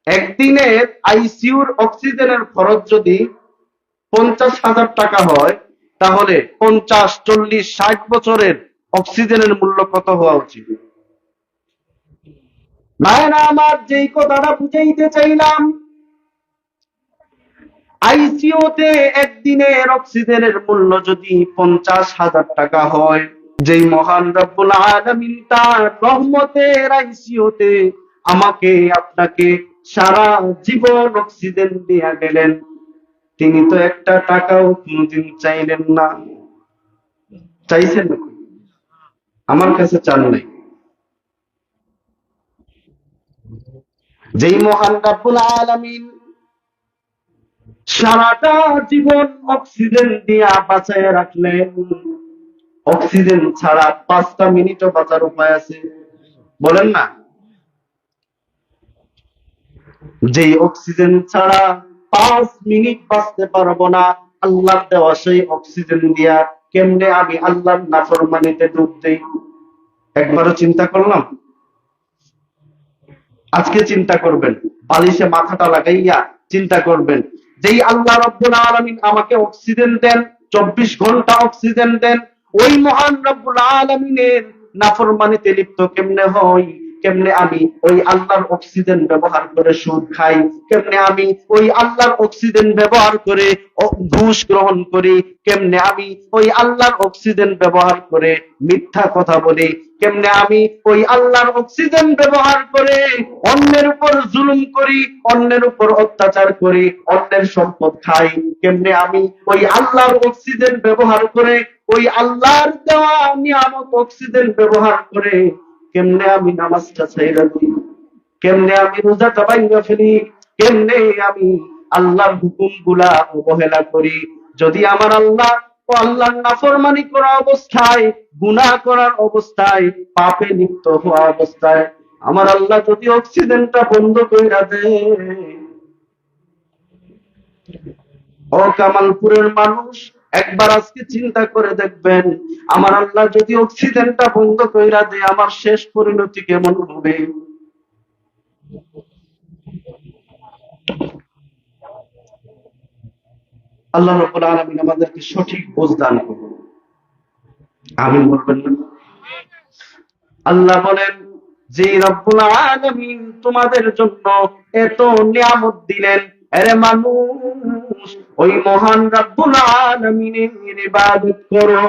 একদিনের আইসিইউর অক্সিজেনের খরচ যদি 50,000 টাকা হয়, তাহলে 50, 40, 60 বছরের অক্সিজেনের মূল্য কত হওয়া উচিত? ভাইরা আমার, যেই কথাটা বুঝাইতে চাইলাম, আইসিইউতে একদিনের অক্সিজেনের মূল্য যদি 50,000 টাকা হয়, যেই মহান রব্বুল আলামিন তার রহমতের আইসিইউতে আমাকে আপনাকে সারা জীবন অক্সিজেন দিয়া গেলেন, তিনি তো একটা টাকাও কোনোদিন চাইলেন না। চাইছেন? আমার কাছে চান নাই। যেই মহান রব্বুল আলামিন সারাটা জীবন অক্সিজেন দিয়া বাঁচায় রাখলেন, অক্সিজেন ছাড়া 5টা মিনিটও বাঁচার উপায় আছে? বলেন না। যেই অক্সিজেন ছাড়া 5 মিনিট বাঁচতে পারবো না, আল্লাহর দেওয়া সেই অক্সিজেন দিয়া কেমনে আমি আল্লাহর নাফরমানিতে ডুব দেই? একবারও চিন্তা করলাম? আজকে চিন্তা করবেন, বালিশে মাথাটা লাগাইয়া চিন্তা করবেন, যেই আল্লাহ রব্বুল আলামিন আমাকে অক্সিজেন দেন, 24 ঘন্টা অক্সিজেন দেন, ওই মহান রব্বুল আলামিনের নাফরমানিতে লিপ্ত কেমনে হই? কেমনে আমি ওই আল্লাহর অক্সিজেন ব্যবহার করে সুদ খাই? কেমনে আমি ওই আল্লাহর অক্সিজেন ব্যবহার করে ঘুষ গ্রহণ করি? কেমনে আমি ওই আল্লাহর অক্সিজেন ব্যবহার করে মিথ্যা কথা বলি? কেমনে আমি ওই আল্লাহর অক্সিজেন ব্যবহার করে অন্যের উপর জুলুম করি, অন্যের উপর অত্যাচার করি, অন্যের সম্পদ খাই? কেমনে আমি ওই আল্লাহর অক্সিজেন ব্যবহার করে, ওই আল্লাহর দেওয়া নিয়ামত অক্সিজেন ব্যবহার করে কেমনে আমি নামাজটা ছাইড়া দিই? কেমনে আমি রোজাটা ভাঙিয়া ফেলি? কেমনে আমি আল্লাহর হুকুমগুলা অবহেলা করি? যদি আমার আল্লাহ ও আল্লাহর নাফরমানি করা অবস্থায়, গুনাহ করার অবস্থায়, পাপে লিপ্ত হওয়া অবস্থায় আমার আল্লাহ যদি অক্সিজেনটা বন্ধ কইরা দেয়, ও কামালপুরের মানুষ, একবার আজকে চিন্তা করে দেখবেন, আমার আল্লাহ যদি অক্সিজেনটা বন্ধ কইরা দেয়, আমার শেষ পরিণতি কেমন হবে? আল্লাহ রাব্বুল আলামিন আমাদেরকে সঠিক বোঝ দান করুন। আমিন বলবেন না? আল্লাহ বলেন যে রব্বুল আলামিন তোমাদের জন্য এত নিয়ামত দিলেন, আরে মানুষ, ওই মহান রব্বুল আলামিনের ইবাদত করো।